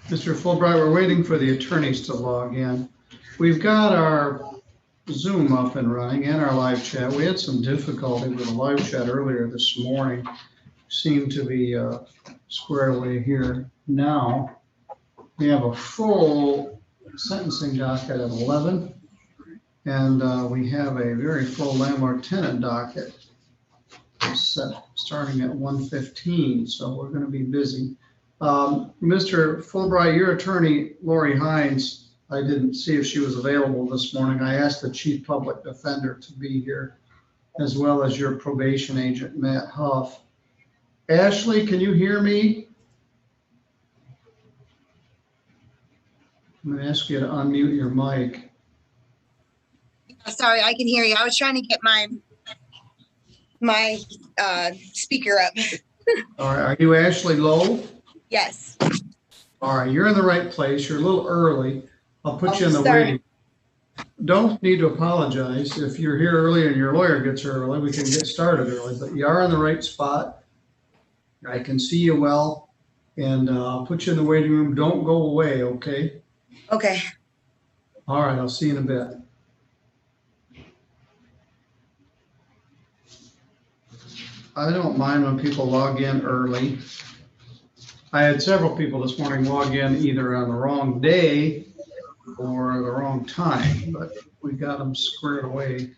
Mr. Fulbright, we're waiting for the attorneys to log in. We've got our Zoom up and running and our live chat. We had some difficulty with the live chat earlier this morning. Seemed to be squared away here now. We have a full sentencing docket at 11, and we have a very full landlord-tenant docket set starting at 1:15, so we're going to be busy. Mr. Fulbright, your attorney, Lori Hines, I didn't see if she was available this morning. I asked the chief public defender to be here, as well as your probation agent, Matt Huff. Ashley, can you hear me? I'm going to ask you to unmute your mic. Sorry, I can hear you. I was trying to get my speaker up. All right, are you Ashley Lowe? Yes. All right, you're in the right place. You're a little early. I'll put you in the Sorry. waiting. Don't need to apologize. If you're here early and your lawyer gets here early, we can get started early, but you are in the right spot. I can see you well, and I'll put you in the waiting room. Don't go away, okay? Okay. All right, I'll see you in a bit. I don't mind when people log in early. I had several people this morning log in either on the wrong day or the wrong time, but we got them squared away.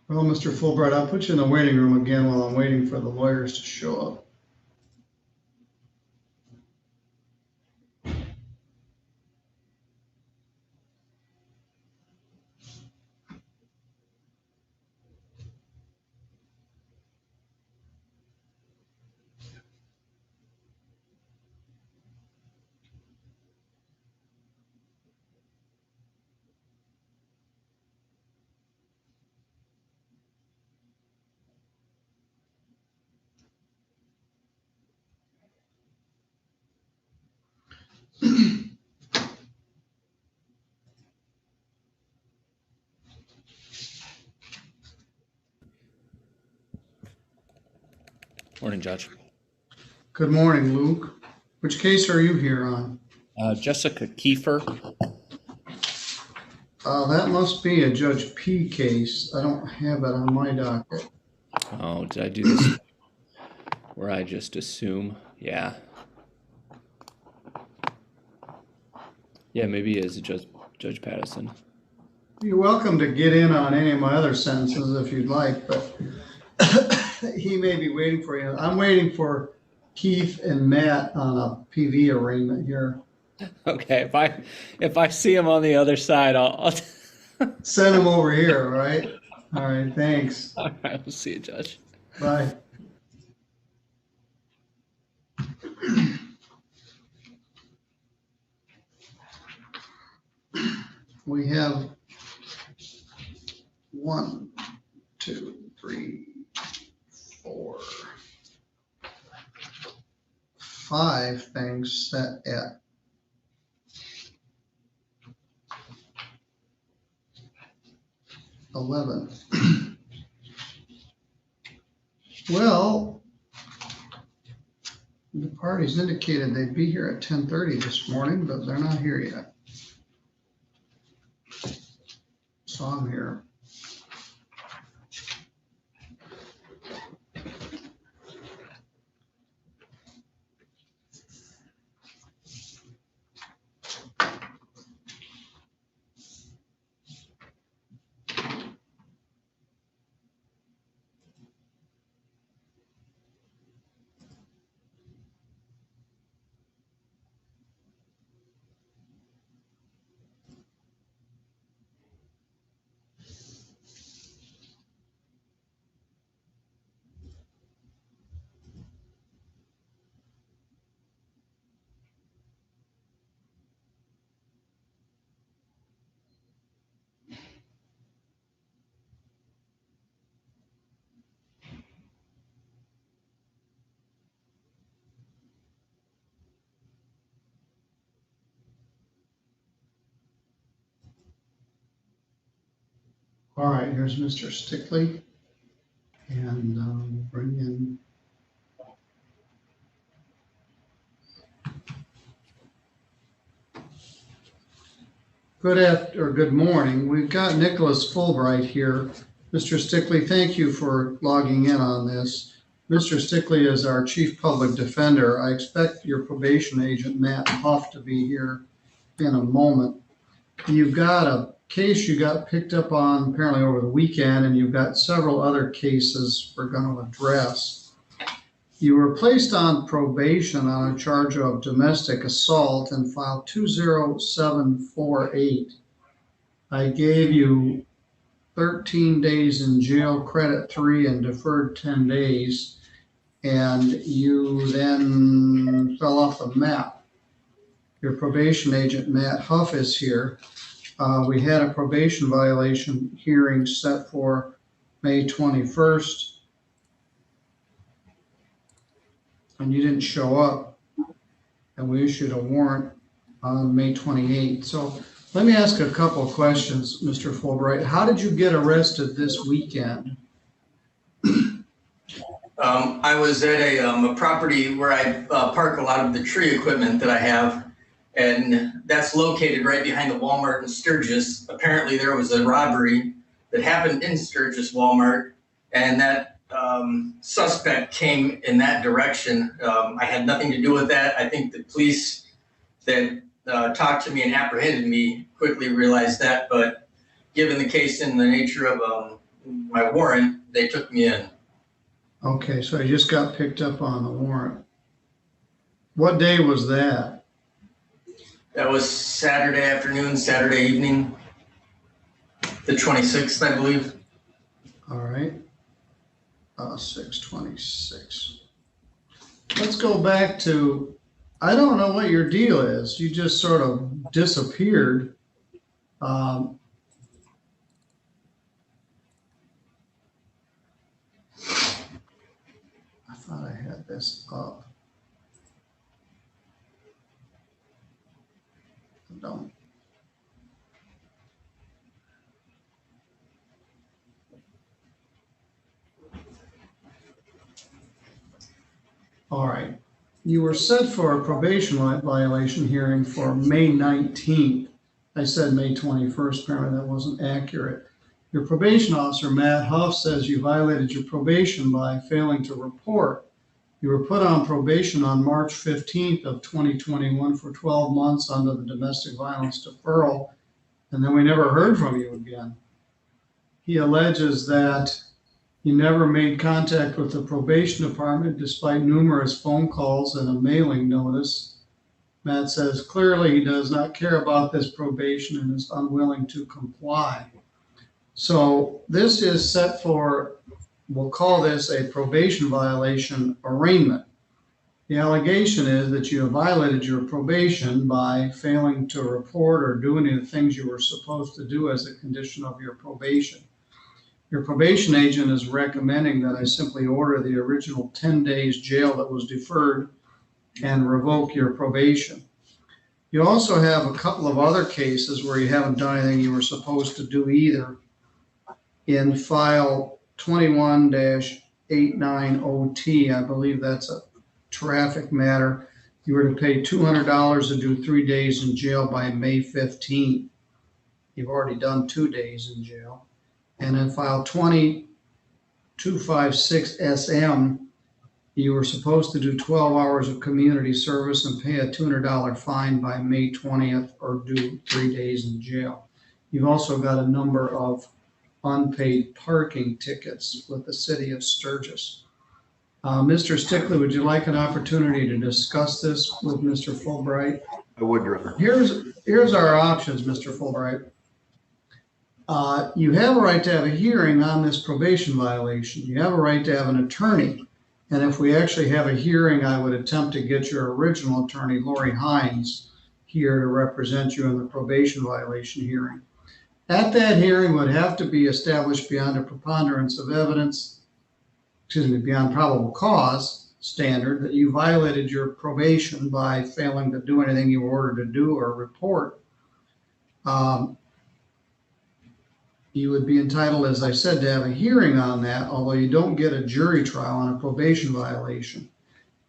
Well, Mr. Fulbright, I'll put you in the waiting room again while I'm waiting for the lawyers to show up. Morning, Judge. Good morning, Luke. Which case are you here on? Jessica Kiefer. That must be a Judge P case. I don't have it on my docket. Oh, did I do this where I just assume? Yeah. Yeah, maybe it is Judge Patterson. You're welcome to get in on any of my other sentences if you'd like, but he may be waiting for you. I'm waiting for Keith and Matt on a PV arraignment here. Okay, if I see him on the other side, I'll Send him over here, all right? All right, thanks. All right, we'll see you, Judge. Bye. We have 1, 2, 3, 4, 5 things set at 11. Well, the parties indicated they'd be here at 10:30 this morning, but they're not here yet. So I'm here. All right, here's Mr. Stickley. And we'll bring in. Good morning. We've got Nicholas Fulbright here. Mr. Stickley, thank you for logging in on this. Mr. Stickley is our Chief Public Defender. I expect your probation agent, Matt Huff, to be here in a moment. You've got a case you got picked up on apparently over the weekend, and you've got several other cases we're going to address. You were placed on probation on a charge of domestic assault and filed 20748. I gave you 13 days in jail, credit 3, and deferred 10 days. And you then fell off the map. Your probation agent, Matt Huff, is here. We had a probation violation hearing set for May 21st, and you didn't show up, and we issued a warrant on May 28th. So let me ask a couple of questions, Mr. Fulbright. How did you get arrested this weekend? I was at a property where I park a lot of the tree equipment that I have, and that's located right behind the Walmart in Sturgis. Apparently there was a robbery that happened in Sturgis Walmart, and that suspect came in that direction. I had nothing to do with that. I think the police that talked to me and apprehended me quickly realized that, but given the case and the nature of my warrant, they took me in. Okay, so you just got picked up on the warrant. What day was that? That was Saturday afternoon, Saturday evening, the 26th, I believe. All right, 6/26. Let's go back to, I don't know what your deal is. You just sort of disappeared. I thought I had this up. I don't. All right. You were set for a probation violation hearing for May 19th. I said May 21st. Apparently that wasn't accurate. Your probation officer, Matt Huff, says you violated your probation by failing to report. You were put on probation on March 15th of 2021 for 12 months under the domestic violence deferral, and then we never heard from you again. He alleges that you never made contact with the probation department despite numerous phone calls and a mailing notice. Matt says clearly he does not care about this probation and is unwilling to comply. So this is set for, we'll call this a probation violation arraignment. The allegation is that you have violated your probation by failing to report or do any of the things you were supposed to do as a condition of your probation. Your probation agent is recommending that I simply order the original 10 days jail that was deferred and revoke your probation. You also have a couple of other cases where you haven't done anything you were supposed to do either. In file 21-89OT, I believe that's a traffic matter. You were to pay $200 to do 3 days in jail by May 15th. You've already done 2 days in jail. And in file 2256SM, you were supposed to do 12 hours of community service and pay a $200 fine by May 20th or do 3 days in jail. You've also got a number of unpaid parking tickets with the city of Sturgis. Mr. Stickley, would you like an opportunity to discuss this with Mr. Fulbright? I would, Your Honor. Here's our options, Mr. Fulbright. You have a right to have a hearing on this probation violation. You have a right to have an attorney. And if we actually have a hearing, I would attempt to get your original attorney, Lori Hines, here to represent you in the probation violation hearing. At that hearing would have to be established beyond a preponderance of evidence, beyond probable cause standard, that you violated your probation by failing to do anything you were ordered to do or report. you would be entitled, as I said, to have a hearing on that, although you don't get a jury trial on a probation violation.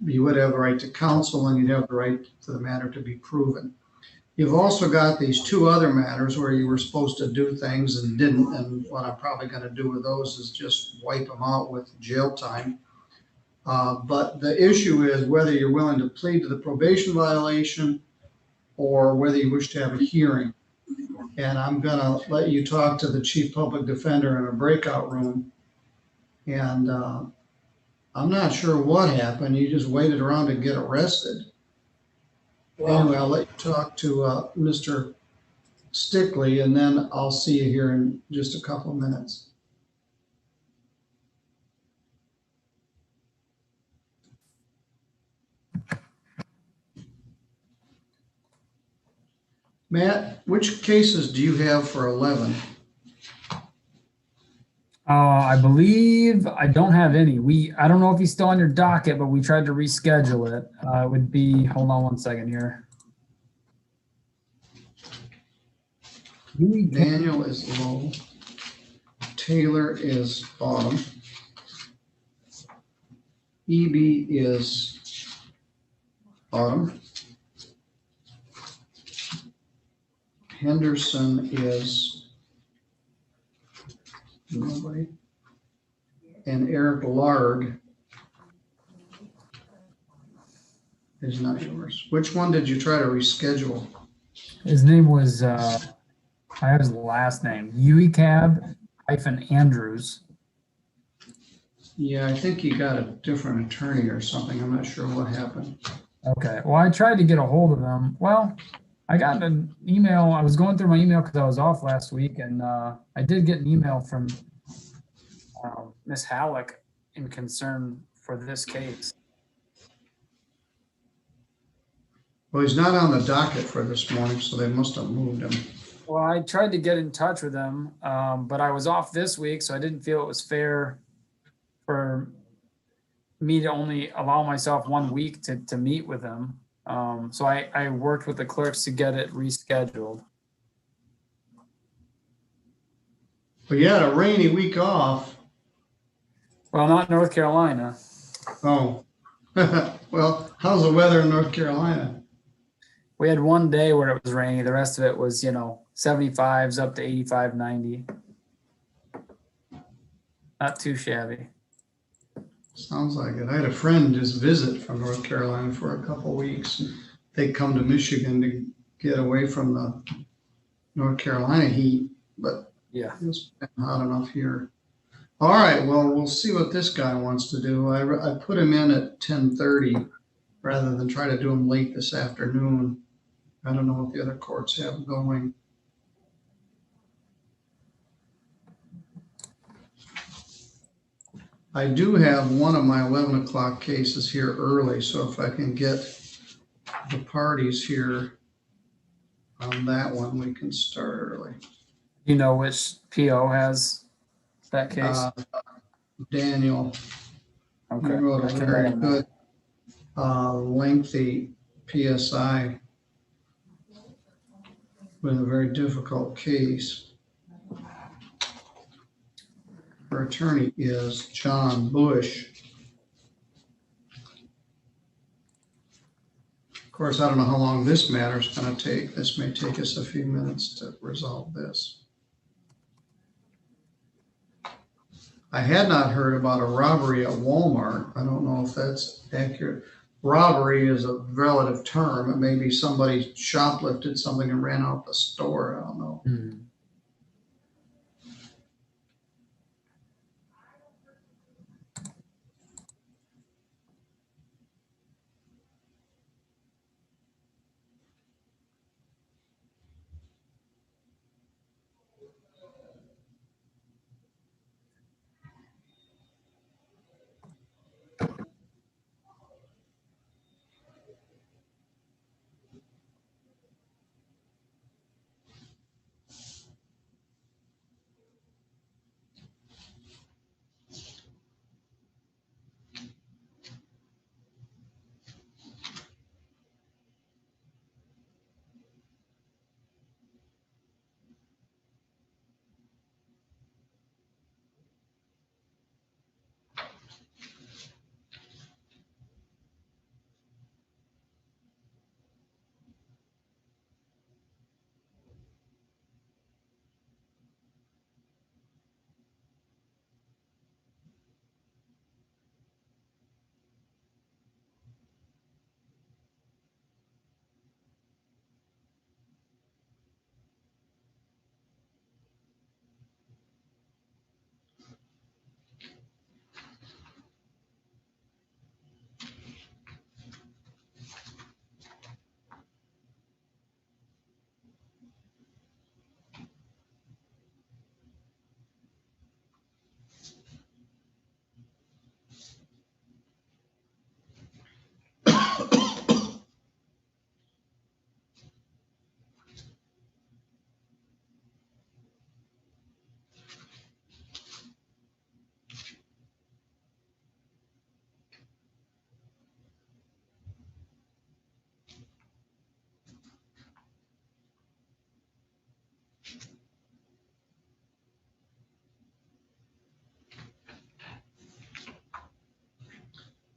You would have the right to counsel and you'd have the right for the matter to be proven. You've also got these two other matters where you were supposed to do things and didn't, and what I'm probably going to do with those is just wipe them out with jail time. But the issue is whether you're willing to plead to the probation violation or whether you wish to have a hearing. And I'm going to let you talk to the chief public defender in a breakout room. And I'm not sure what happened. You just waited around to get arrested. Anyway, I'll let you talk to Mr. Stickley, and then I'll see you here in just a couple of minutes. Matt, which cases do you have for 11? I believe I don't have any. I don't know if he's still on your docket, but we tried to reschedule it. It would be, hold on one second here. Daniel is low. Taylor is bottom. EB is bottom. Henderson is nobody. And Eric Lard is not yours. Which one did you try to reschedule? His name was, I have his last name, YYYYY-Andrews. Yeah, I think he got a different attorney or something. I'm not sure what happened. Okay, well, I tried to get a hold of him. Well, I got an email. I was going through my email because I was off last week, and I did get an email from Miss Halleck in concern for this case. Well, he's not on the docket for this morning, so they must have moved him. Well, I tried to get in touch with him, but I was off this week, so I didn't feel it was fair for me to only allow myself 1 week to meet with him. So I worked with the clerks to get it rescheduled. But you had a rainy week off. Well, not North Carolina. Oh, well, how's the weather in North Carolina? We had one day where it was rainy. The rest of it was, 75s up to 85, 90. Not too shabby. Sounds like it. I had a friend just visit from North Carolina for a couple of weeks. They come to Michigan to get away from the North Carolina heat, but Yeah. it's been hot enough here. All right, well, we'll see what this guy wants to do. I put him in at 10:30 rather than try to do him late this afternoon. I don't know what the other courts have going. I do have one of my 11 o'clock cases here early, so if I can get the parties here on that one, we can start early. You know which PO has that case? Daniel, Okay. you wrote I a can very let him know. good, lengthy PSI with a very difficult case. Our attorney is John Bush. Of course, I don't know how long this matter is going to take. This may take us a few minutes to resolve this. I had not heard about a robbery at Walmart. I don't know if that's accurate. Robbery is a relative term. It may be somebody shoplifted something and ran out the store. I don't know. Hmm.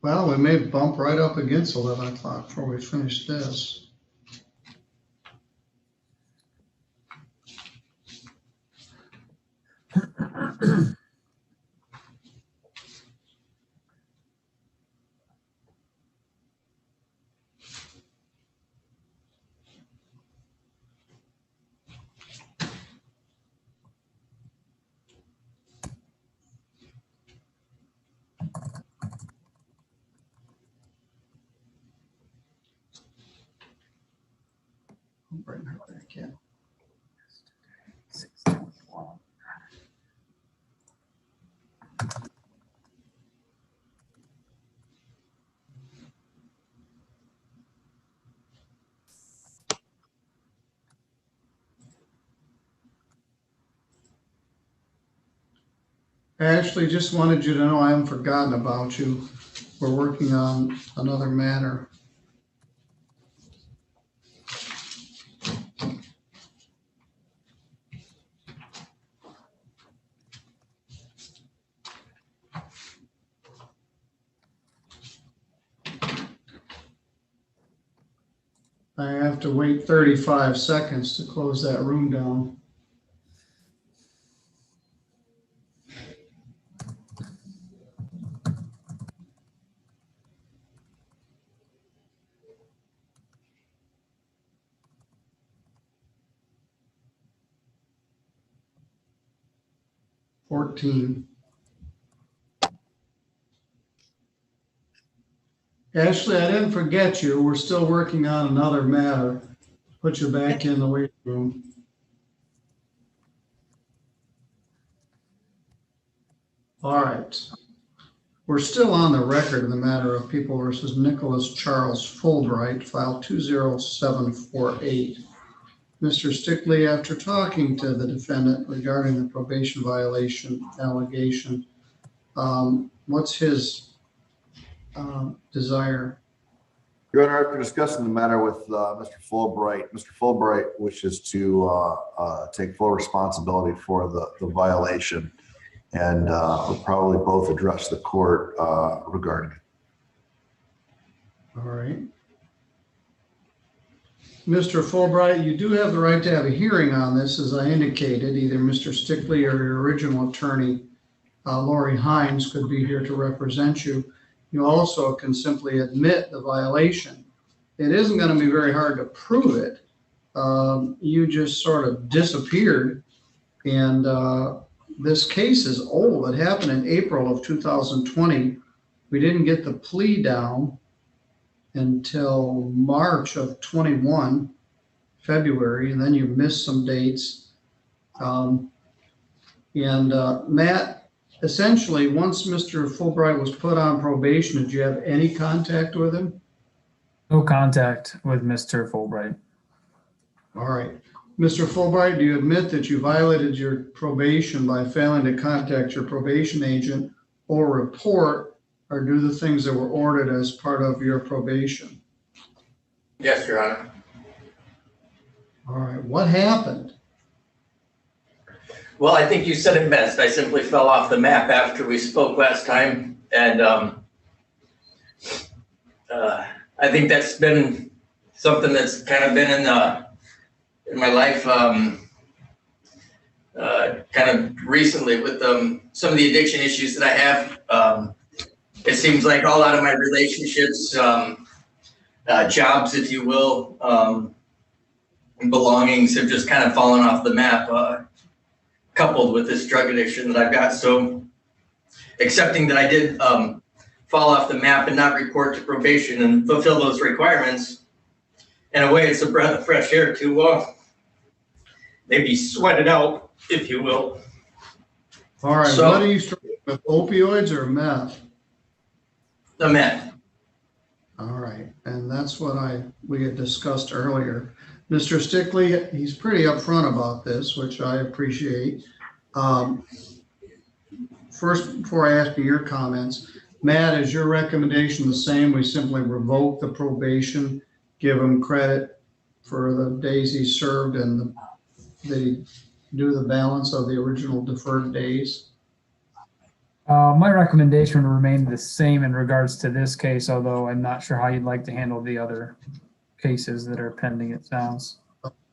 Well, we may bump right up against 11 o'clock before we finish this. I'll bring her back in. Ashley, just wanted you to know I haven't forgotten about you. We're working on another matter. I have to wait 35 seconds to close that room down. Ashley, I didn't forget you. We're still working on another matter. Put you back in the waiting room. All right. We're still on the record in the matter of People versus Nicholas Charles Fulbright, file 20748. Mr. Stickley, after talking to the defendant regarding the probation violation allegation, what's his desire? Your Honor, after discussing the matter with Mr. Fulbright wishes to take full responsibility for the violation, and we'll probably both address the court regarding it. All right. Mr. Fulbright, you do have the right to have a hearing on this, as I indicated. Either Mr. Stickley or your original attorney, Lori Hines, could be here to represent you. You also can simply admit the violation. It isn't going to be very hard to prove it. You just sort of disappeared, and this case is old. It happened in April of 2020. We didn't get the plea down until March of 21, February, and then you missed some dates. Matt, essentially, once Mr. Fulbright was put on probation, did you have any contact with him? No contact with Mr. Fulbright. All right. Mr. Fulbright, do you admit that you violated your probation by failing to contact your probation agent or report or do the things that were ordered as part of your probation? Yes, Your Honor. All right. What happened? Well, I think you said it best. I simply fell off the map after we spoke last time. And I think that's been something that's kind of been in my life kind of recently with some of the addiction issues that I have. It seems like a lot of my relationships, jobs, if you will, belongings have just kind of fallen off the map, coupled with this drug addiction that I've got. So accepting that I did fall off the map and not report to probation and fulfill those requirements, in a way, it's a breath of fresh air to maybe sweat it out, if you will. All right. So, what are you struggling with, opioids or meth? The meth. All right. And that's what we had discussed earlier. Mr. Stickley, he's pretty upfront about this, which I appreciate. First, before I ask you your comments, Matt, is your recommendation the same? We simply revoke the probation, give him credit for the days he served, and they do the balance of the original deferred days? My recommendation would remain the same in regards to this case, although I'm not sure how you'd like to handle the other cases that are pending, it sounds.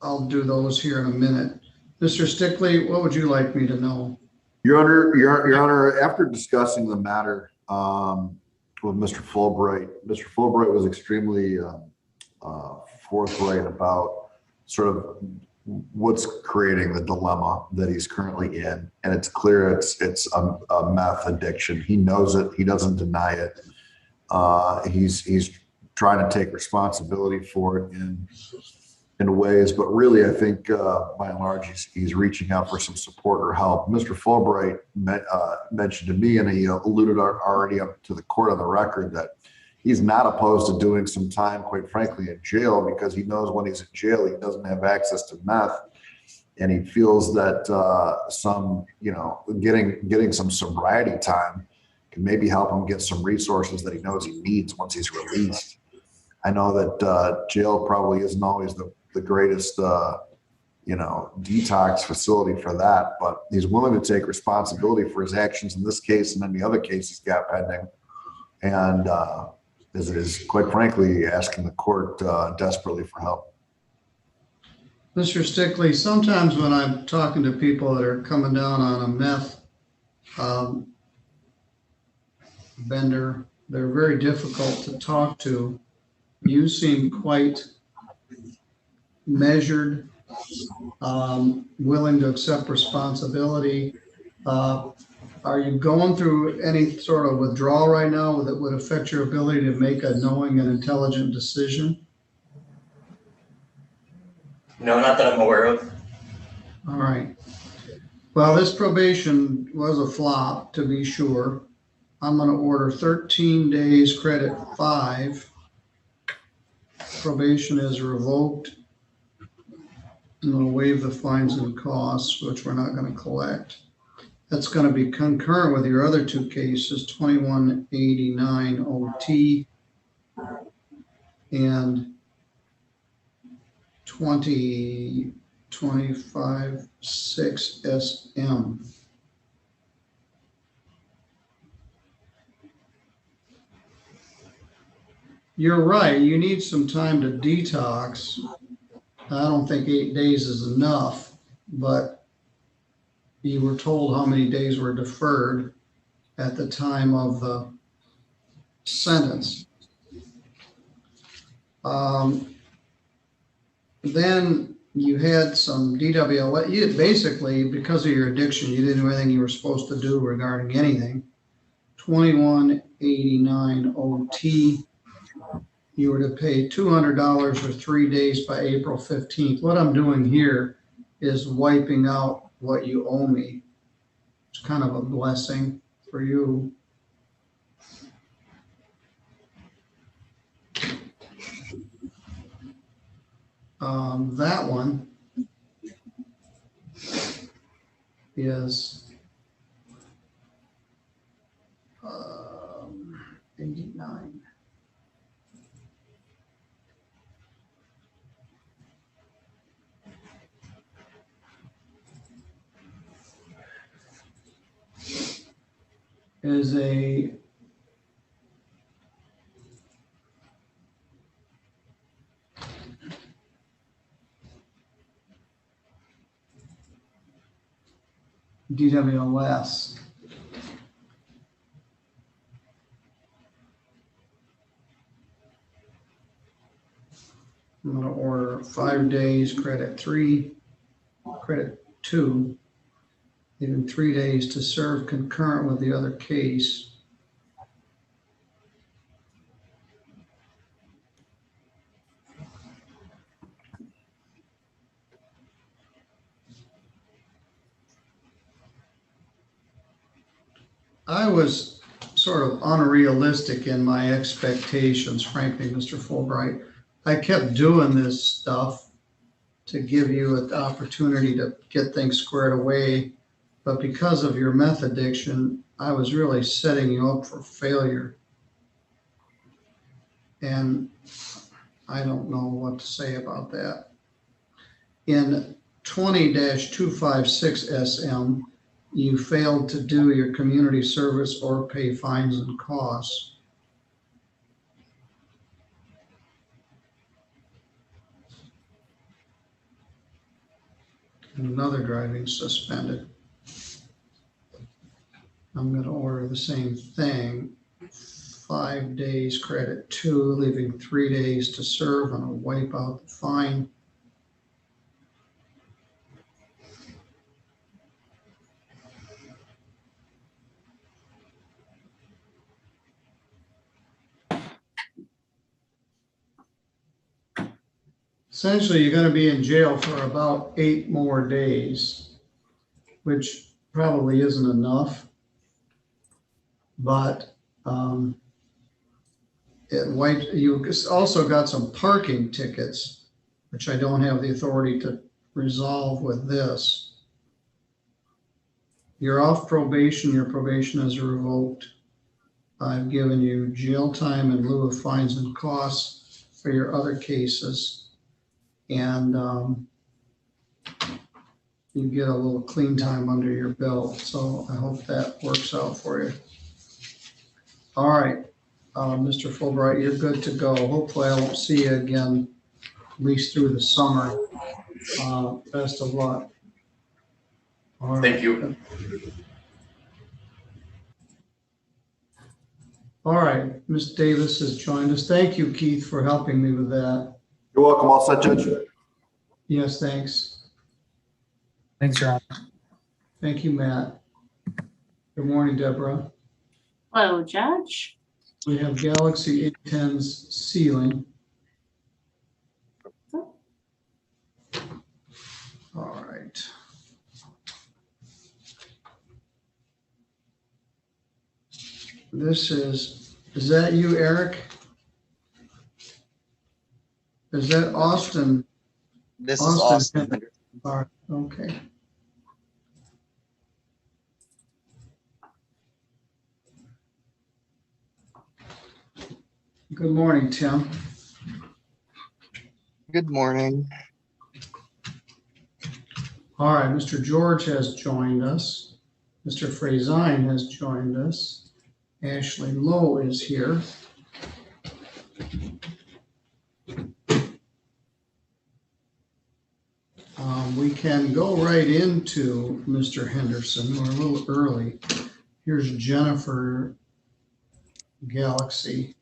I'll do those here in a minute. Mr. Stickley, what would you like me to know? Your Honor, after discussing the matter with Mr. Fulbright was extremely forthright about sort of what's creating the dilemma that he's currently in. And it's clear it's a meth addiction. He knows it. He doesn't deny it. He's trying to take responsibility for it in ways, but really, I think by and large, he's reaching out for some support or help. Mr. Fulbright mentioned to me, and he alluded already up to the court on the record, that he's not opposed to doing some time, quite frankly, in jail, because he knows when he's in jail, he doesn't have access to meth. And he feels that getting some sobriety time can maybe help him get some resources that he knows he needs once he's released. I know that jail probably isn't always the greatest, detox facility for that, but he's willing to take responsibility for his actions in this case and any other case he's got pending. And is quite frankly asking the court desperately for help. Mr. Stickley, sometimes when I'm talking to people that are coming down on a meth vendor, they're very difficult to talk to. You seem quite measured, willing to accept responsibility. Are you going through any sort of withdrawal right now that would affect your ability to make a knowing and intelligent decision? No, not that I'm aware of. All right. Well, this probation was a flop, to be sure. I'm going to order 13 days, credit 5. Probation is revoked. I'm going to waive the fines and costs, which we're not going to collect. That's going to be concurrent with your other 2 cases, 2189 OT and 2025 6 SM. You're right. You need some time to detox. I don't think 8 days is enough, but you were told how many days were deferred at the time of the sentence. Then you had some DWL. You basically, because of your addiction, you didn't do anything you were supposed to do regarding anything. 2189 OT. You were to pay $200 for 3 days by April 15th. What I'm doing here is wiping out what you owe me. It's kind of a blessing for you. That one is 89. Is a DWLS. I'm going to order 5 days, credit 3, credit 2, even 3 days to serve concurrent with the other case. I was sort of unrealistic in my expectations, frankly, Mr. Fulbright. I kept doing this stuff to give you an opportunity to get things squared away. But because of your meth addiction, I was really setting you up for failure. And I don't know what to say about that. In 20-256 SM, you failed to do your community service or pay fines and costs. Another driving suspended. I'm going to order the same thing. 5 days credit 2, leaving 3 days to serve. I'm going to wipe out the fine. Essentially, you're going to be in jail for about 8 more days, which probably isn't enough. But you also got some parking tickets, which I don't have the authority to resolve with this. You're off probation. Your probation is revoked. I've given you jail time in lieu of fines and costs for your other cases. And you get a little clean time under your belt. So I hope that works out for you. All right, Mr. Fulbright, you're good to go. Hopefully I won't see you again, at least through the summer. Best of luck. All right. Thank you. All right, Ms. Davis has joined us. Thank you, Keith, for helping me with that. You're welcome. All set, Judge? Yes, thanks. Thanks, Your Honor. Thank you, Matt. Good morning, Deborah. Hello, Judge. We have Galaxy A10's ceiling. All right. This is that you, Eric? Is that Austin? This is Austin. All right, okay. Good morning, Tim. Good morning. All right, Mr. George has joined us. Mr. Frazine has joined us. Ashley Lowe is here. We can go right into Mr. Henderson. We're a little early. Here's Jennifer Galaxy.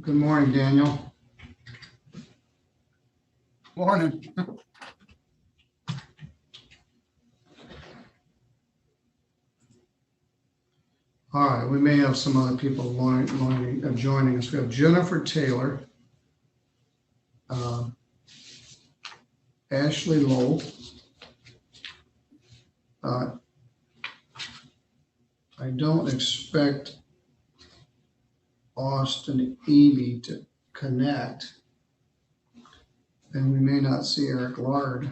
Good morning, Daniel. Morning. All right, we may have some other people joining us. We have Jennifer Taylor, Ashley Lowe. I don't expect Austin Eby to connect, and we may not see Eric Lard,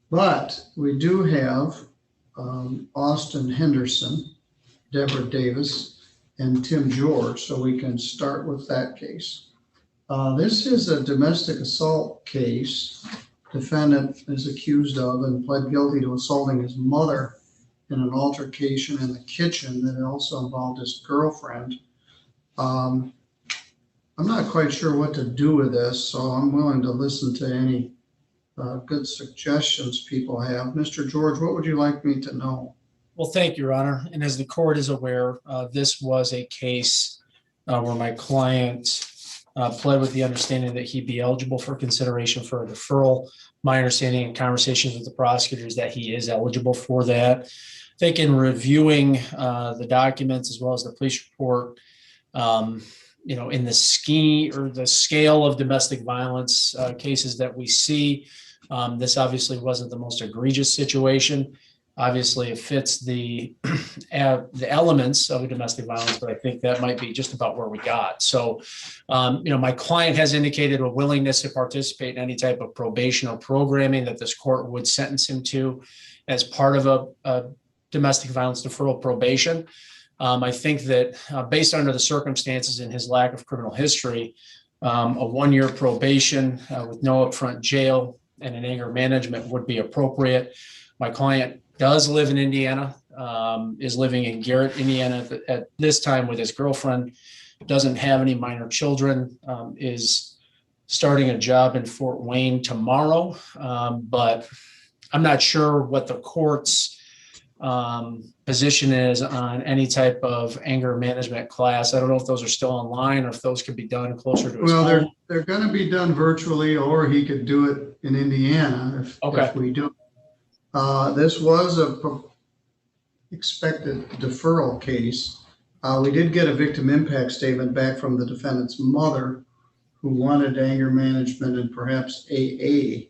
but we do have Austin Henderson, Deborah Davis, and Tim George, so we can start with that case. This is a domestic assault case. Defendant is accused of and pled guilty to assaulting his mother in an altercation in the kitchen that also involved his girlfriend. I'm not quite sure what to do with this, so I'm willing to listen to any good suggestions people have. Mr. George, what would you like me to know? Well, thank you, Your Honor. And as the court is aware, this was a case where my client pled with the understanding that he'd be eligible for consideration for a deferral. My understanding in conversations with the prosecutor is that he is eligible for that. I think in reviewing the documents as well as the police report, in the scale of domestic violence cases that we see, this obviously wasn't the most egregious situation. Obviously, it fits the elements of a domestic violence, but I think that might be just about where we got. So, my client has indicated a willingness to participate in any type of probation or programming that this court would sentence him to as part of a domestic violence deferral probation. I think that based under the circumstances and his lack of criminal history, a 1-year probation with no upfront jail and an anger management would be appropriate. My client does live in Indiana, is living in Garrett, Indiana at this time with his girlfriend, doesn't have any minor children, is starting a job in Fort Wayne tomorrow. But I'm not sure what the court's position is on any type of anger management class. I don't know if those are still online or if those could be done closer to his Well, home. they're going to be done virtually, or he could do it in Indiana if we do. This was a expected deferral case. We did get a victim impact statement back from the defendant's mother, who wanted anger management and perhaps AA.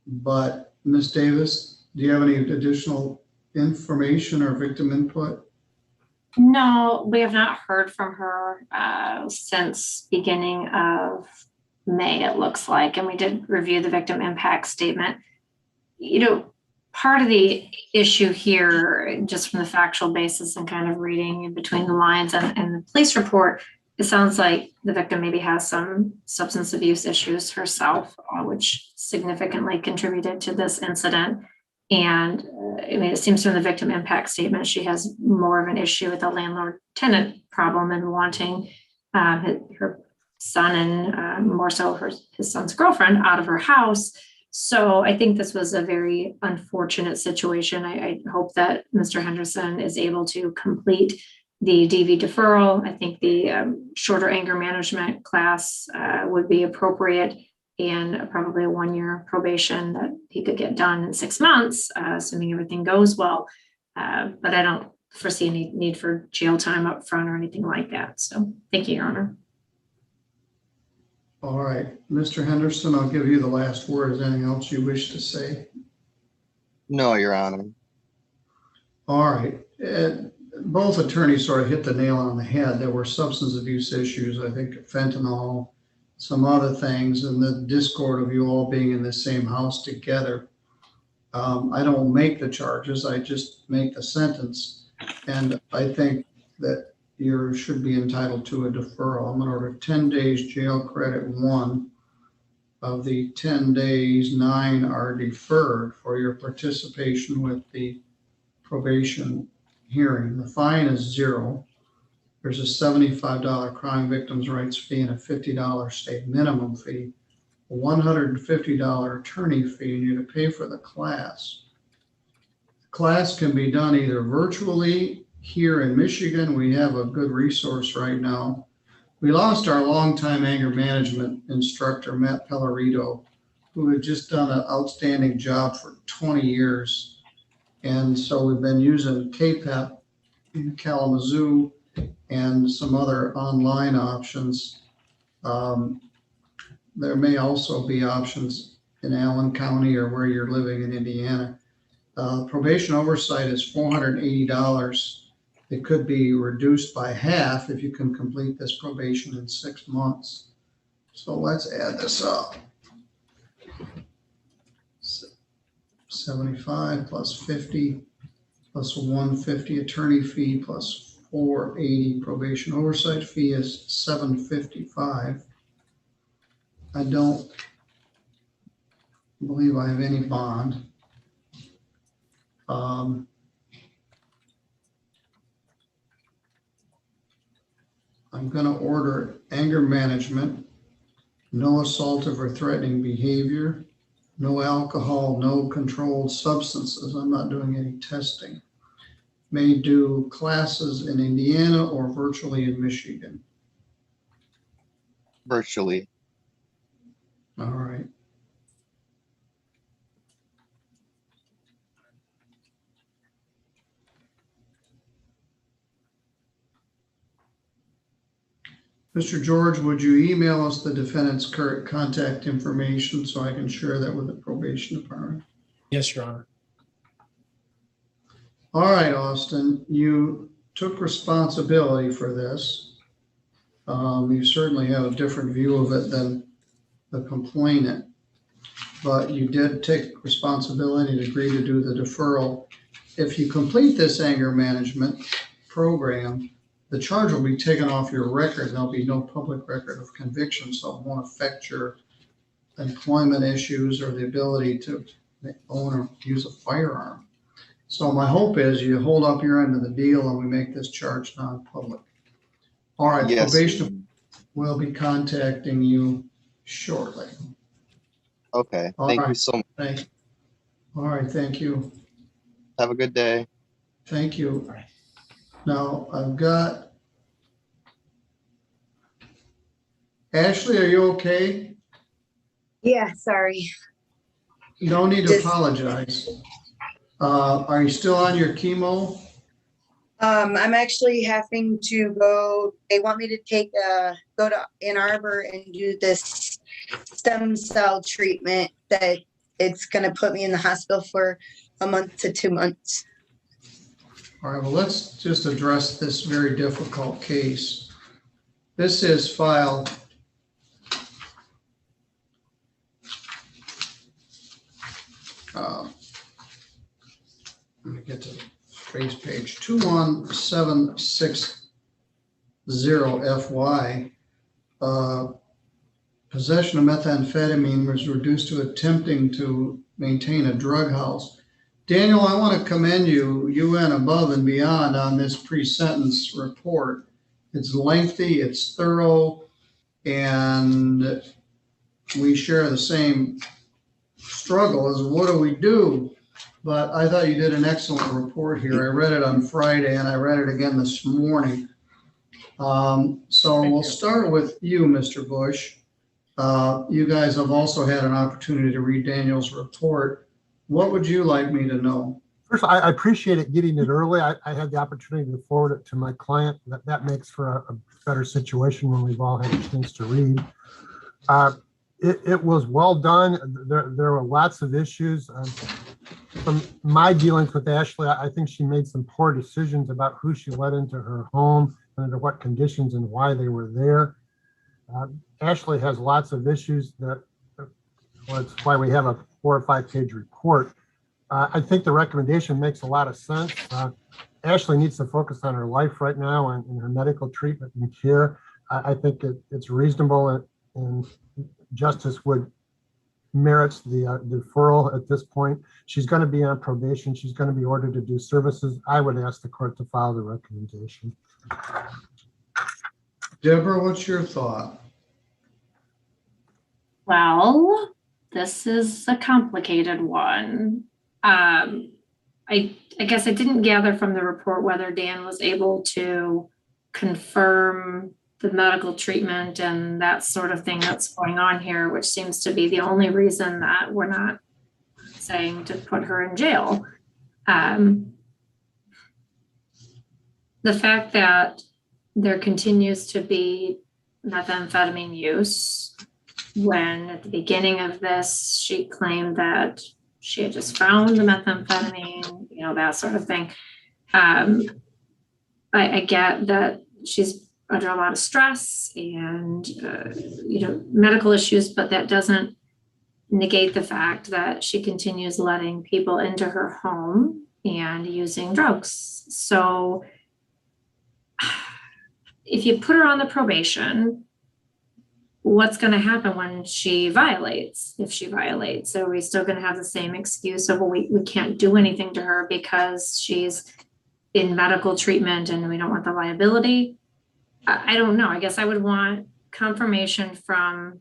But Ms. Davis, do you have any additional information or victim input? No, we have not heard from her since beginning of May, it looks like, and we did review the victim impact statement. You know, part of the issue here, just from the factual basis and kind of reading in between the lines and the police report, it sounds like the victim maybe has some substance abuse issues herself, which significantly contributed to this incident. And I mean, it seems from the victim impact statement, she has more of an issue with the landlord-tenant problem and wanting her son and more so his son's girlfriend out of her house. So I think this was a very unfortunate situation. I hope that Mr. Henderson is able to complete the DV deferral. I think the shorter anger management class would be appropriate, and probably a 1-year probation that he could get done in 6 months, assuming everything goes well. But I don't foresee any need for jail time up front or anything like that. So thank you, Your Honor. All right, Mr. Henderson, I'll give you the last word. Is there anything else you wish to say? No, Your Honor. All right. Both attorneys sort of hit the nail on the head. There were substance abuse issues, I think fentanyl, some other things, and the discord of you all being in the same house together. I don't make the charges, I just make the sentence. And I think that you should be entitled to a deferral. I'm going to order 10 days jail credit 1. Of the 10 days, 9 are deferred for your participation with the probation hearing. The fine is 0. There's a $75 crime victims' rights fee and a $50 state minimum fee, a $150 attorney fee, and you to pay for the class. The class can be done either virtually here in Michigan. We have a good resource right now. We lost our longtime anger management instructor, Matt Pellerito, who had just done an outstanding job for 20 years. And so we've been using KPEP in Kalamazoo and some other online options. There may also be options in Allen County or where you're living in Indiana. Probation oversight is $480. It could be reduced by half if you can complete this probation in 6 months. So let's add this up. 75 plus 50 plus 150 attorney fee plus 480 probation oversight fee is 755. I don't believe I have any bond. I'm going to order anger management, no assaultive or threatening behavior, no alcohol, no controlled substances. I'm not doing any testing. May do classes in Indiana or virtually in Michigan. Virtually. All right. Mr. George, would you email us the defendant's current contact information so I can share that with the probation department? Yes, Your Honor. All right, Austin, you took responsibility for this. You certainly have a different view of it than the complainant. but you did take responsibility and agree to do the deferral. If you complete this anger management program, the charge will be taken off your record. There'll be no public record of conviction, so it won't affect your employment issues or the ability to own or use a firearm. So my hope is you hold up your end of the deal and we make this charge non-public. All right, Yes. probation will be contacting you shortly. Okay, All thank you right. so much. All right, thank you. Have a good day. Thank you. Now, I've got Ashley, are you okay? Yeah, sorry. No need to Just- apologize. Are you still on your chemo? I'm actually having to go, they want me to go to Ann Arbor and do this stem cell treatment that it's gonna put me in the hospital for a month to 2 months. All right, well, let's just address this very difficult case. This is file let me get to the face page 21760 FY. Possession of methamphetamine was reduced to attempting to maintain a drug house. Daniel, I want to commend you. You went above and beyond on this pre-sentence report. It's lengthy, it's thorough, and we share the same struggle as what do we do? But I thought you did an excellent report here. I read it on Friday and I read it again this morning. So we'll start with you, Mr. Bush. You guys have also had an opportunity to read Daniel's report. What would you like me to know? First, I appreciate it getting it early. I had the opportunity to forward it to my client. That makes for a better situation when we've all had a chance to read. It was well done. There were lots of issues. From my dealings with Ashley, I think she made some poor decisions about who she let into her home, under what conditions and why they were there. Ashley has lots of issues that's why we have a 4 or 5 page report. I think the recommendation makes a lot of sense. Ashley needs to focus on her life right now and her medical treatment and care. I think it's reasonable and justice would merits the deferral at this point. She's going to be on probation. She's going to be ordered to do services. I would ask the court to follow the recommendation. Deborah, what's your thought? Well, this is a complicated one. I guess I didn't gather from the report whether Dan was able to confirm the medical treatment and that sort of thing that's going on here, which seems to be the only reason that we're not saying to put her in jail. The fact that there continues to be methamphetamine use, when at the beginning of this, she claimed that she had just found the methamphetamine, that sort of thing. I get that she's under a lot of stress and, medical issues, but that doesn't negate the fact that she continues letting people into her home and using drugs. So if you put her on the probation, what's going to happen when she violates? If she violates, are we still going to have the same excuse of, well, we can't do anything to her because she's in medical treatment and we don't want the liability? I don't know. I guess I would want confirmation from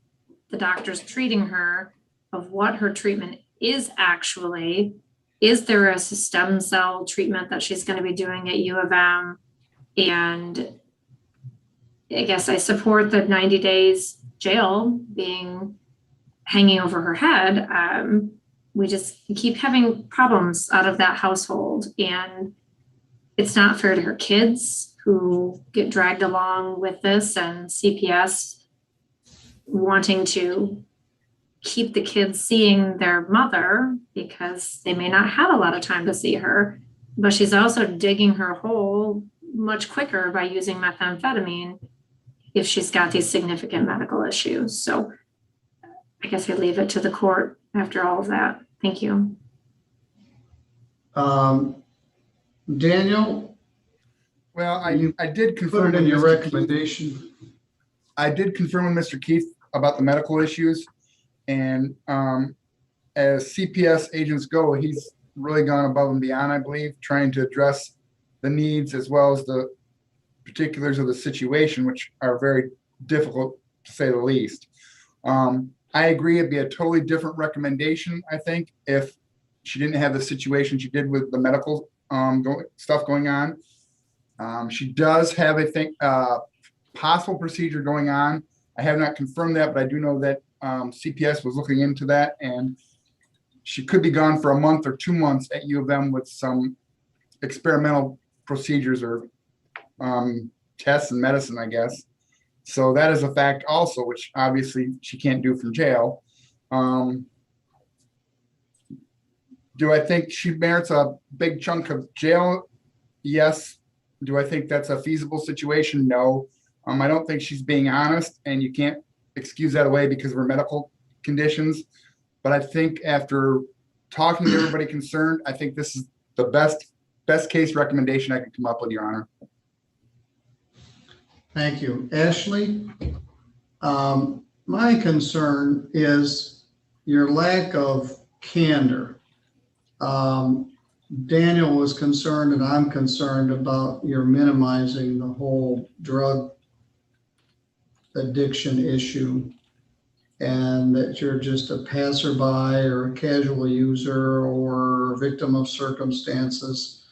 the doctors treating her of what her treatment is actually. Is there a stem cell treatment that she's going to be doing at U of M? And I guess I support the 90 days jail being hanging over her head. We keep having problems out of that household, and it's not fair to her kids who get dragged along with this, and CPS wanting to keep the kids seeing their mother because they may not have a lot of time to see her, but she's also digging her hole much quicker by using methamphetamine if she's got these significant medical issues. So I guess I leave it to the court after all of that. Thank you. Daniel, Well, I did put confirm it in with your Mr. Keith- recommendation. I did confirm with Mr. Keith about the medical issues. And as CPS agents go, he's really gone above and beyond, I believe, trying to address the needs as well as the particulars of the situation, which are very difficult to say the least. I agree it'd be a totally different recommendation, I think, if she didn't have the situation she did with the medical stuff going on. She does have, I think, possible procedure going on. I have not confirmed that, but I do know that CPS was looking into that, and she could be gone for a month or 2 months at U of M with some experimental procedures or tests and medicine, I guess. So that is a fact also, which obviously she can't do from jail. Do I think she merits a big chunk of jail? Yes. Do I think that's a feasible situation? No. I don't think she's being honest, and you can't excuse that away because of her medical conditions. But I think after talking to everybody concerned, I think this is the best case recommendation I could come up with, Your Honor. Thank you. Ashley, my concern is your lack of candor. Daniel was concerned, and I'm concerned about your minimizing the whole drug addiction issue, and that you're just a passerby or a casual user or victim of circumstances.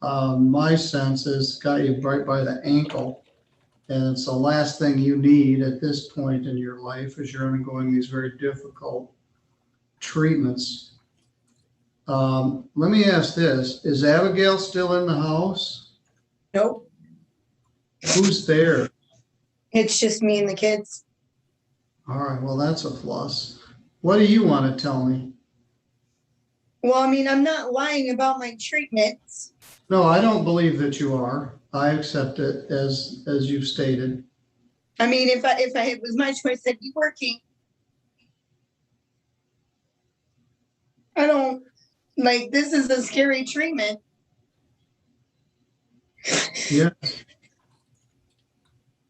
My sense is got you right by the ankle, and it's the last thing you need at this point in your life as you're undergoing these very difficult treatments. Let me ask this, is Abigail still in the house? Nope, Who's there? it's just me and the kids. All right, well, that's a plus. What do you want to tell me? Well, I mean, I'm not lying about my treatments. No, I don't believe that you are. I accept it as you've stated. I mean, if it was my choice, I'd be working. I don't, like, this is a scary treatment. Yeah.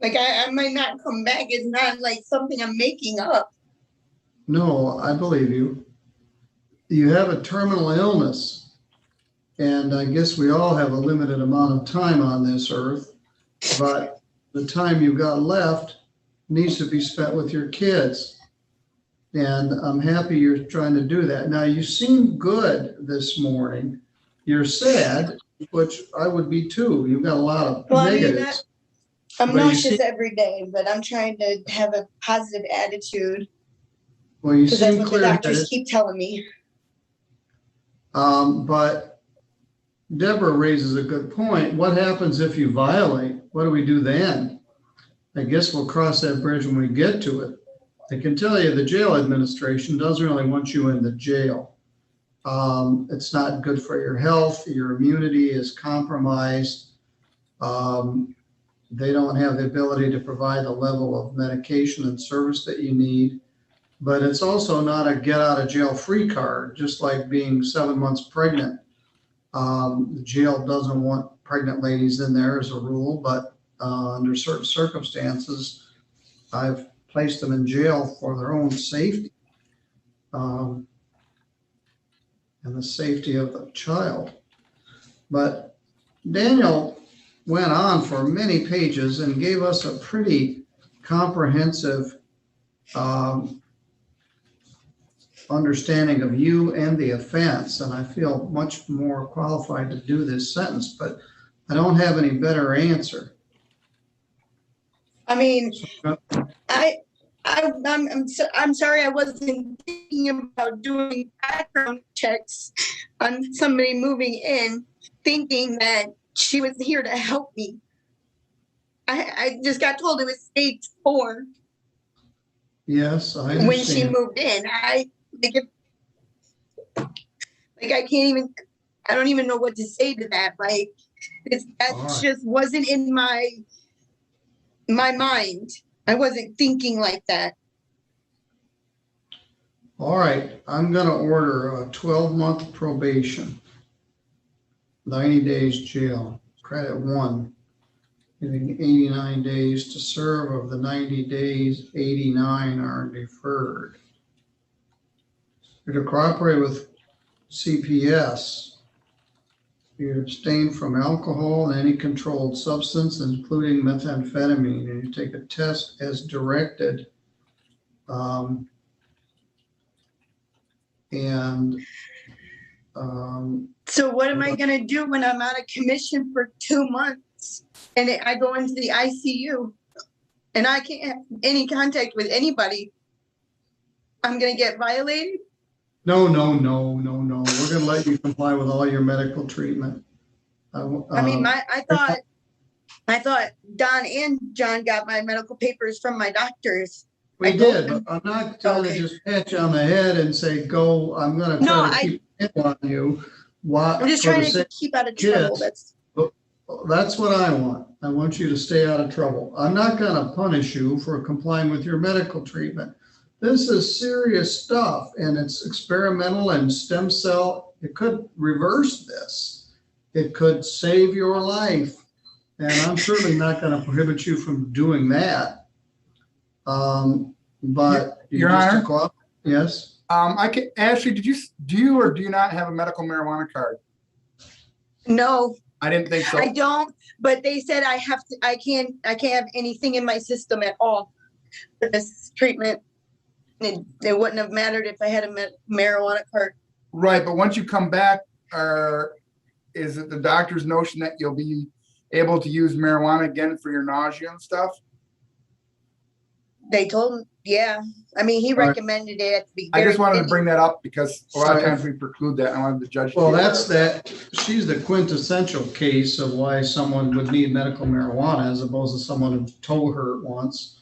Like, I might not come back. It's not like something I'm making up. No, I believe you. You have a terminal illness, and I guess we all have a limited amount of time on this earth, but the time you've got left needs to be spent with your kids. And I'm happy you're trying to do that. Now, you seem good this morning. You're sad, which I would be too. You've got a lot of negatives. I'm But you nauseous see- every day, but I'm trying to have a positive attitude Well, you because that's seem what the clear-headed. doctors keep telling me. But Deborah raises a good point. What happens if you violate? What do we do then? I guess we'll cross that bridge when we get to it. I can tell you the jail administration doesn't really want you in the jail. It's not good for your health. Your immunity is compromised. They don't have the ability to provide the level of medication and service that you need. But it's also not a get out of jail free card, just like being 7 months pregnant. The jail doesn't want pregnant ladies in there as a rule, but under certain circumstances, I've placed them in jail for their own safety and the safety of the child. But Daniel went on for many pages and gave us a pretty comprehensive understanding of you and the offense, and I feel much more qualified to do this sentence, but I don't have any better answer. I mean, I'm sorry I wasn't thinking about doing background checks on somebody moving in, thinking that she was here to help me. I just got told it was stage 4 Yes, I understand. when she moved in. I don't even know what to say to that. Like, that All right. just wasn't in my mind. I wasn't thinking like that. All right, I'm gonna order a 12-month probation, 90 days jail, credit 1, giving 89 days to serve. Of the 90 days, 89 are deferred. You're to cooperate with CPS. You abstain from alcohol and any controlled substance, including methamphetamine, and you take a test as directed. So what am I gonna do when I'm out of commission for 2 months and I go into the ICU and I can't have any contact with anybody? I'm gonna get violated? No. We're gonna let you comply with all your medical treatment. I mean, I thought Don and John got my medical papers from my doctors. We did, but I'm not gonna just pat you on the head and say, go, I'm gonna try to keep it on you. I'm just trying to keep out of trouble. That's what I want. I want you to stay out of trouble. I'm not gonna punish you for complying with your medical treatment. This is serious stuff, and it's experimental and stem cell. It could reverse this. It could save your life. And I'm certainly not gonna prohibit you from doing that. But Your Honor? Yes. Ashley, do you or do you not have a medical marijuana card? No, I didn't think so. I don't, but they said I can't have anything in my system at all for this treatment. It wouldn't have mattered if I had a marijuana card. Right, but once you come back, is it the doctor's notion that you'll be able to use marijuana again for your nausea and stuff? They told him, yeah. I mean, he recommended it at the beginning. I just wanted to bring that up because a lot of times we preclude that. I wanted the judge. Well, she's the quintessential case of why someone would need medical marijuana as opposed to someone who told her it once.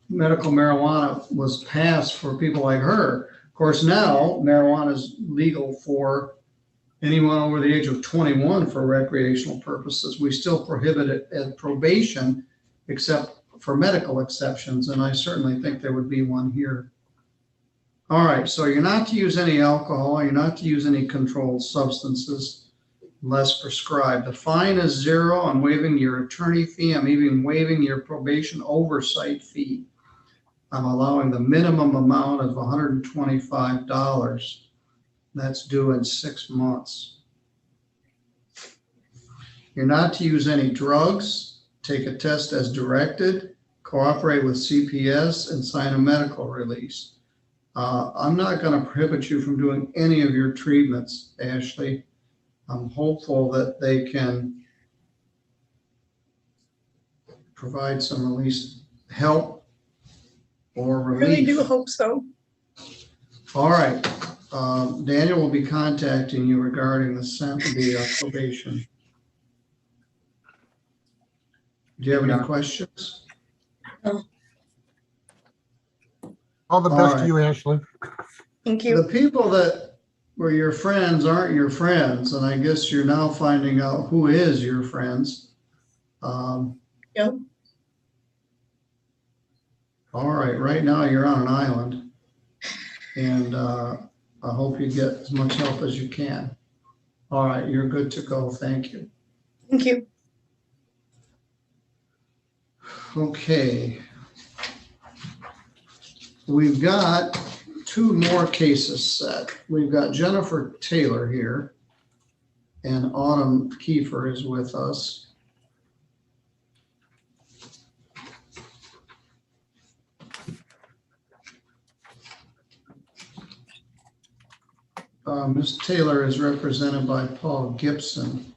Medical marijuana was passed for people like her. Of course, now marijuana is legal for anyone over the age of 21 for recreational purposes. We still prohibit it at probation, except for medical exceptions, and I certainly think there would be one here. All right, so you're not to use any alcohol, you're not to use any controlled substances unless prescribed. The fine is $0. I'm waiving your attorney fee. I'm even waiving your probation oversight fee. I'm allowing the minimum amount of $125. That's due in 6 months. You're not to use any drugs. Take a test as directed, cooperate with CPS, and sign a medical release. I'm not going to prohibit you from doing any of your treatments, Ashley. I'm hopeful that they can provide some at least help or relief. I really do hope so. All right. Daniel will be contacting you regarding the probation. Do you have any questions? All the best to you, Ashley. Thank you. The people that were your friends aren't your friends, and I guess you're now finding out who is your friends. Yep. All right, right now you're on an island, and I hope you get as much help as you can. All right, you're good to go. Thank you. Thank you. Okay. We've got 2 more cases set. We've got Jennifer Taylor here, and Autumn Kiefer is with us. Ms. Taylor is represented by Paul Gibson.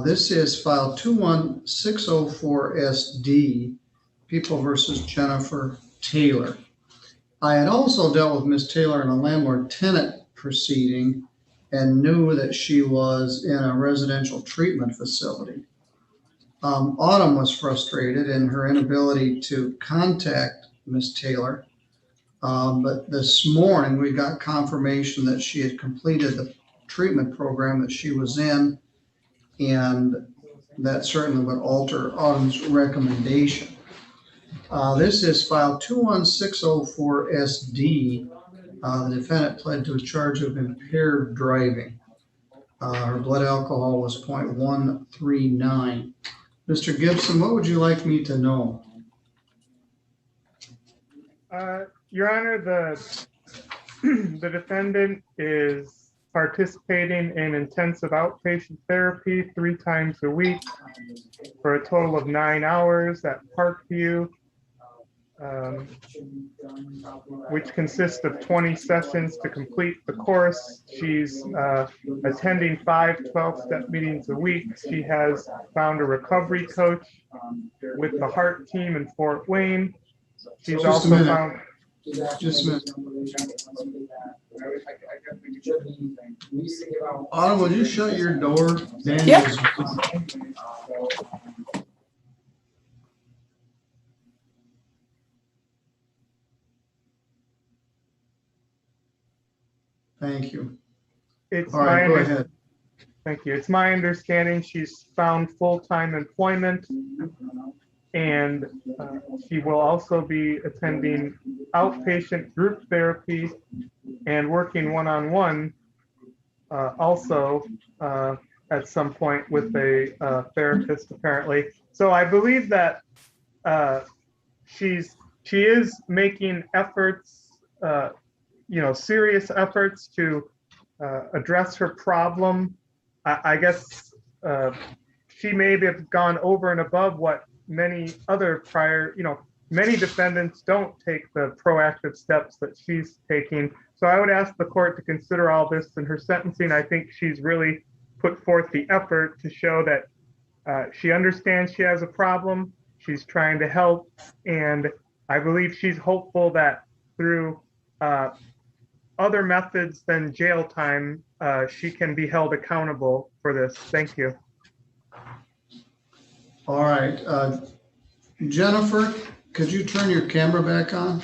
This is file 21604SD, People versus Jennifer Taylor. I had also dealt with Ms. Taylor in a landlord-tenant proceeding and knew that she was in a residential treatment facility. Autumn was frustrated in her inability to contact Ms. Taylor, but this morning we got confirmation that she had completed the treatment program that she was in, and that certainly would alter Autumn's recommendation. This is file 21604SD. The defendant pled to a charge of impaired driving. Her blood alcohol was 0.139. Mr. Gibson, what would you like me to know? Your Honor, the defendant is participating in intensive outpatient therapy 3 times a week for a total of 9 hours at Parkview, which consists of 20 sessions to complete the course. She's attending 5 12-step meetings a week. She has found a recovery coach with the Heart team in Fort Wayne. She's also found. Just a minute. Autumn, would you shut your door? Daniel's. Thank you. All right, go ahead. Thank you. It's my understanding she's found full-time employment, and she will also be attending outpatient group therapy and working one-on-one also at some point with a therapist, apparently. So I believe that she is making efforts, serious efforts to address her problem. I guess she may have gone over and above what many other many defendants don't take the proactive steps that she's taking. So I would ask the court to consider all this in her sentencing. I think she's really put forth the effort to show that she understands she has a problem. She's trying to help. And I believe she's hopeful that through other methods than jail time, she can be held accountable for this. Thank you. All right. Jennifer, could you turn your camera back on?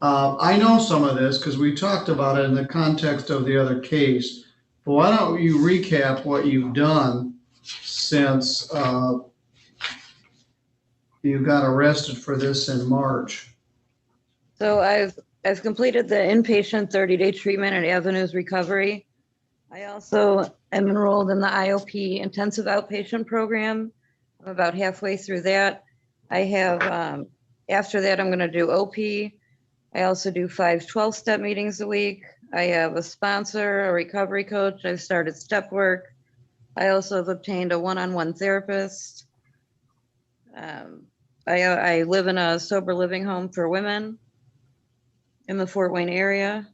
I know some of this because we talked about it in the context of the other case. But why don't you recap what you've done since you got arrested for this in March? So I've completed the inpatient 30-day treatment at Avenues Recovery. I also am enrolled in the IOP intensive outpatient program. I'm about halfway through that. I have, after that, I'm going to do OP. I also do 5 12-step meetings a week. I have a sponsor, a recovery coach. I've started step work. I also have obtained a one-on-one therapist. I live in a sober living home for women in the Fort Wayne area.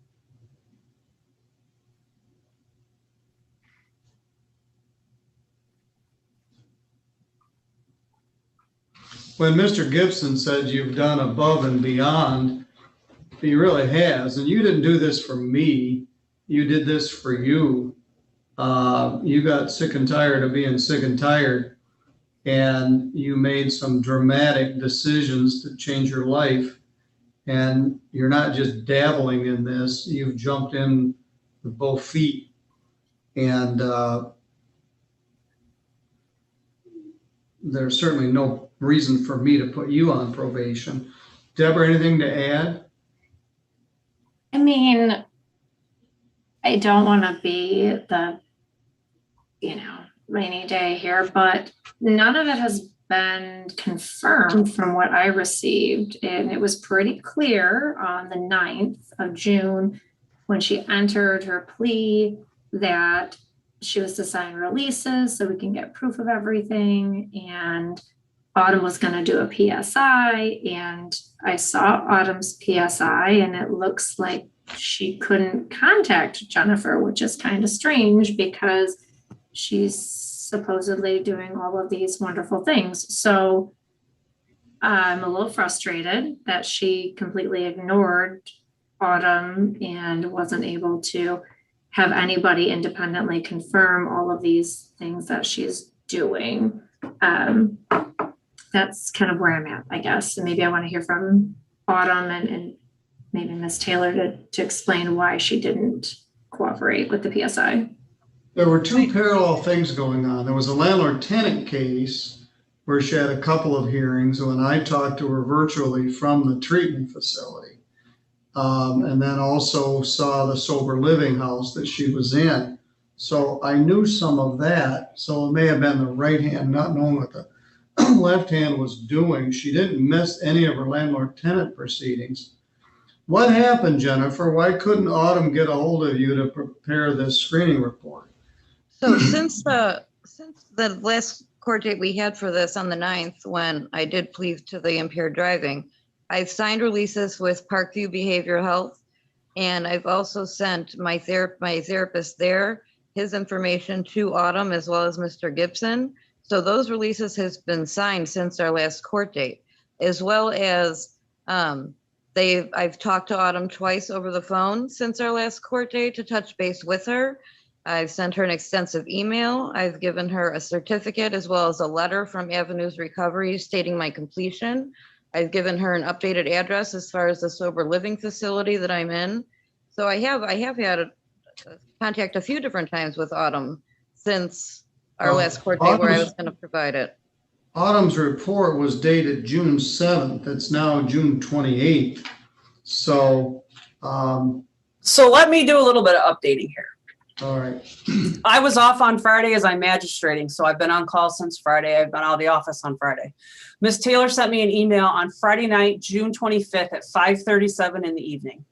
When Mr. Gibson said you've done above and beyond, he really has. And you didn't do this for me. You did this for you. You got sick and tired of being sick and tired, and you made some dramatic decisions to change your life. And you're not just dabbling in this, you've jumped in with both feet. And there's certainly no reason for me to put you on probation. Deborah, anything to add? I mean, I don't want to be the, rainy day here, but none of it has been confirmed from what I received. And it was pretty clear on the 9th of June when she entered her plea that she was to sign releases so we can get proof of everything. And Autumn was going to do a PSI, and I saw Autumn's PSI, and it looks like she couldn't contact Jennifer, which is kind of strange because she's supposedly doing all of these wonderful things. So I'm a little frustrated that she completely ignored Autumn and wasn't able to have anybody independently confirm all of these things that she's doing. That's kind of where I'm at, I guess. And maybe I want to hear from Autumn and maybe Ms. Taylor to explain why she didn't cooperate with the PSI. There were 2 parallel things going on. There was a landlord-tenant case where she had a couple of hearings when I talked to her virtually from the treatment facility. And then also saw the sober living house that she was in. So I knew some of that. So it may have been the right hand, not knowing what the left hand was doing. She didn't miss any of her landlord tenant proceedings. What happened, Jennifer? Why couldn't Autumn get a hold of you to prepare this screening report? So since the last court date we had for this on the 9th, when I did plead to the impaired driving, I've signed releases with Parkview Behavioral Health, and I've also sent my therapist there, his information to Autumn as well as Mr. Gibson. So those releases has been signed since our last court date, as well as I've talked to Autumn twice over the phone since our last court date to touch base with her. I've sent her an extensive email. I've given her a certificate as well as a letter from Avenues Recovery stating my completion. I've given her an updated address as far as the sober living facility that I'm in. So I have had contact a few different times with Autumn since our last court date where I was going to provide it. Autumn's report was dated June 7th. It's now June 28th. So, so let me do a little bit of updating here. All right. I was off on Friday as I'm magistrating, so I've been on call since Friday. I've been out of the office on Friday. Ms. Taylor sent me an email on Friday night, June 25th at 5:37 in the evening.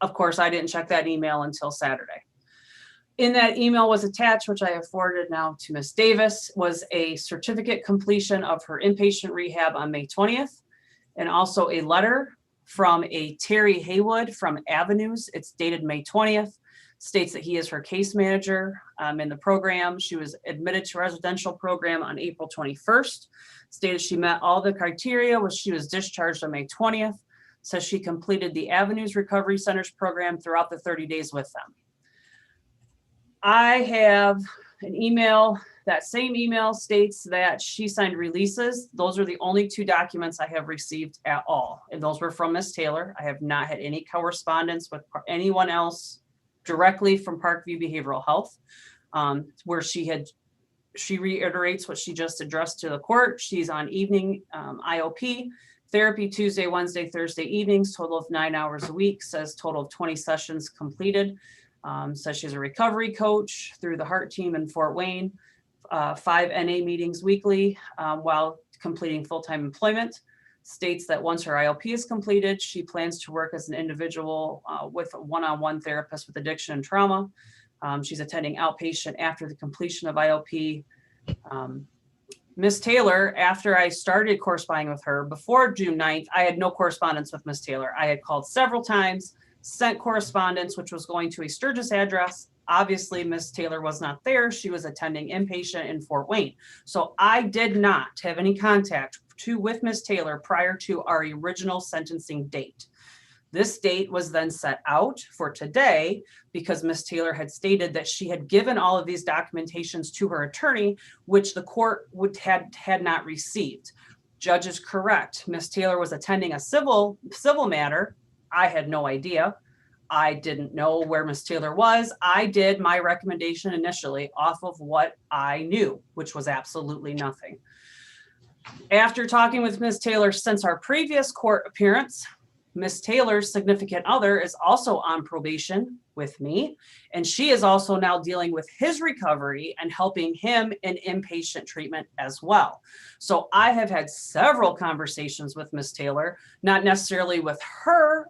Of course, I didn't check that email until Saturday. In that email was attached, which I have forwarded now to Ms. Davis, was a certificate completion of her inpatient rehab on May 20th, and also a letter from a Terry Haywood from Avenues. It's dated May 20th. States that he is her case manager in the program. She was admitted to residential program on April 21st. Stated she met all the criteria, which she was discharged on May 20th. Says she completed the Avenues Recovery Centers program throughout the 30 days with them. I have an email. That same email states that she signed releases. Those are the only two documents I have received at all. And those were from Ms. Taylor. I have not had any correspondence with anyone else directly from Parkview Behavioral Health, where she reiterates what she just addressed to the court. She's on evening IOP therapy Tuesday, Wednesday, Thursday evenings, total of 9 hours a week, says total of 20 sessions completed. Says she's a recovery coach through the Heart Team in Fort Wayne, 5 NA meetings weekly while completing full-time employment. States that once her IOP is completed, she plans to work as an individual with a one-on-one therapist with addiction and trauma. She's attending outpatient after the completion of IOP. Ms. Taylor, after I started corresponding with her before June 9th, I had no correspondence with Ms. Taylor. I had called several times, sent correspondence, which was going to a Sturgis address. Obviously, Ms. Taylor was not there. She was attending inpatient in Fort Wayne. So I did not have any contact with Ms. Taylor prior to our original sentencing date. This date was then set out for today because Ms. Taylor had stated that she had given all of these documentations to her attorney, which the court had not received. Judge is correct. Ms. Taylor was attending a civil matter. I had no idea. I didn't know where Ms. Taylor was. I did my recommendation initially off of what I knew, which was absolutely nothing. After talking with Ms. Taylor since our previous court appearance, Ms. Taylor's significant other is also on probation with me, and she is also now dealing with his recovery and helping him in inpatient treatment as well. So I have had several conversations with Ms. Taylor, not necessarily with her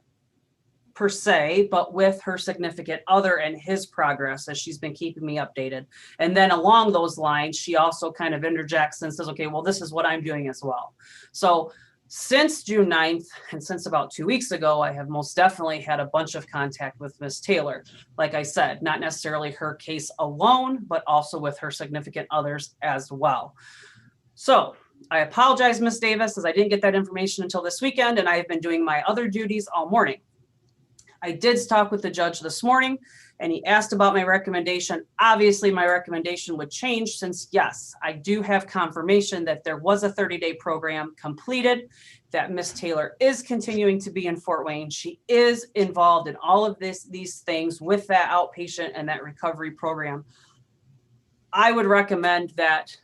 per se, but with her significant other and his progress as she's been keeping me updated. And then along those lines, she also kind of interjects and says, okay, well, this is what I'm doing as well. So since June 9th, and since about 2 weeks ago, I have most definitely had a bunch of contact with Ms. Taylor. Like I said, not necessarily her case alone, but also with her significant others as well. So I apologize, Ms. Davis, as I didn't get that information until this weekend, and I have been doing my other duties all morning. I did talk with the judge this morning, and he asked about my recommendation. Obviously, my recommendation would change since, yes, I do have confirmation that there was a 30-day program completed, that Ms. Taylor is continuing to be in Fort Wayne. She is involved in all of these things with that outpatient and that recovery program. I would recommend that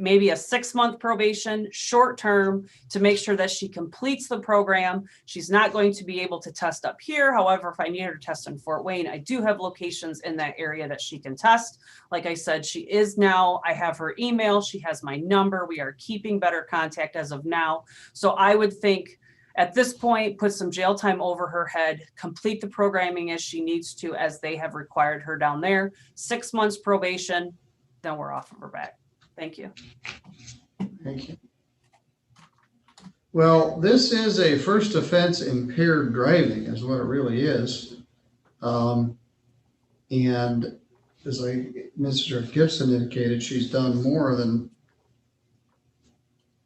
maybe a 6-month probation, short term, to make sure that she completes the program. She's not going to be able to test up here. However, if I need her to test in Fort Wayne, I do have locations in that area that she can test. Like I said, she is now, I have her email, she has my number. We are keeping better contact as of now. So I would think at this point, put some jail time over her head, complete the programming as she needs to, as they have required her down there. 6 months probation, then we're off of her back. Thank you. Thank you. Well, this is a first offense impaired driving is what it really is. And as Mr. Gibson indicated, she's done more than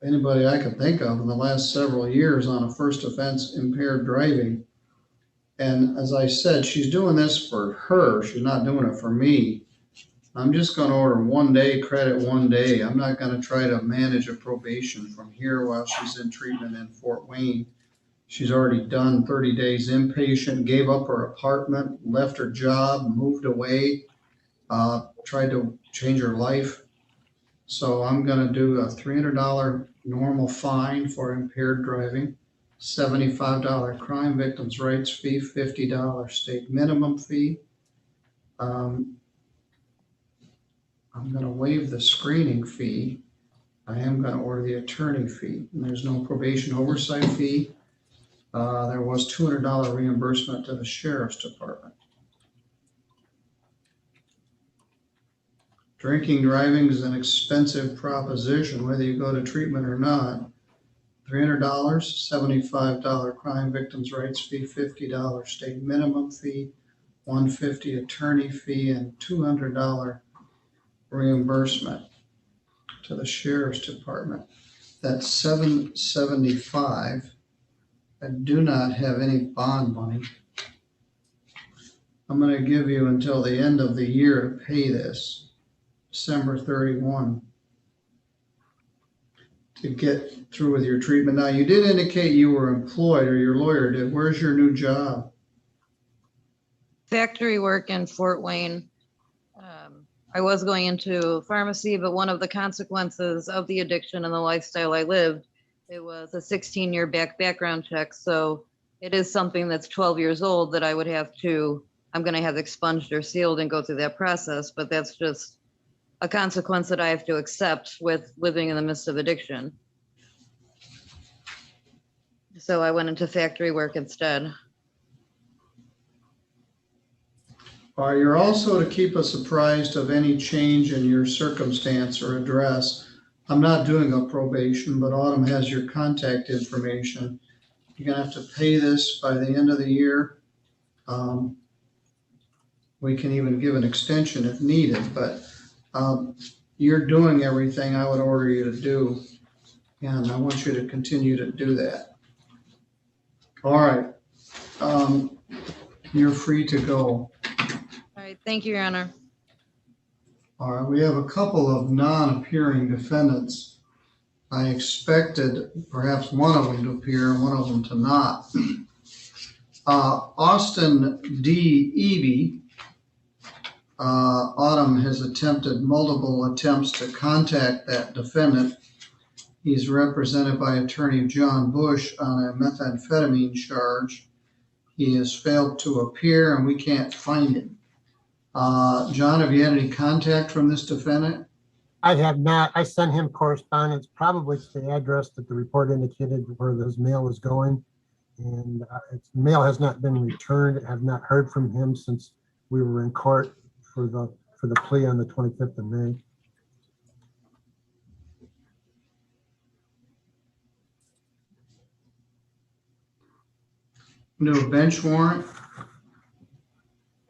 anybody I could think of in the last several years on a first offense impaired driving. And as I said, she's doing this for her. She's not doing it for me. I'm just going to order 1 day credit 1 day. I'm not going to try to manage a probation from here while she's in treatment in Fort Wayne. She's already done 30 days inpatient, gave up her apartment, left her job, moved away, tried to change her life. So I'm going to do a $300 normal fine for impaired driving, $75 crime victims' rights fee, $50 state minimum fee. I'm going to waive the screening fee. I am going to order the attorney fee. And there's no probation oversight fee. There was $200 reimbursement to the sheriff's department. Drinking driving is an expensive proposition, whether you go to treatment or not. $300, $75 crime victims' rights fee, $50 state minimum fee, $150 attorney fee, and $200 reimbursement to the sheriff's department. That's $775. I do not have any bond money. I'm going to give you until the end of the year to pay this, December 31, to get through with your treatment. Now, you did indicate you were employed, or your lawyer did. Where's your new job? Factory work in Fort Wayne. I was going into pharmacy, but one of the consequences of the addiction and the lifestyle I lived, it was a 16-year background check. So it is something that's 12 years old that I would have to, I'm going to have expunged or sealed and go through that process. But that's just a consequence that I have to accept with living in the midst of addiction. So I went into factory work instead. You're also to keep us apprised of any change in your circumstance or address. I'm not doing a probation, but Autumn has your contact information. You're going to have to pay this by the end of the year. We can even give an extension if needed, but you're doing everything I would order you to do, and I want you to continue to do that. All right. You're free to go. All right, thank you, Your Honor. All right, we have a couple of non-appearing defendants. I expected perhaps one of them to appear and one of them to not. Austin D. Eby, Autumn has attempted multiple attempts to contact that defendant. He's represented by attorney John Bush on a methamphetamine charge. He has failed to appear and we can't find him. John, have you had any contact from this defendant? I have not. I sent him correspondence, probably to the address that the report indicated where this mail was going. And its mail has not been returned. I have not heard from him since we were in court for the plea on the 25th of May. No bench warrant?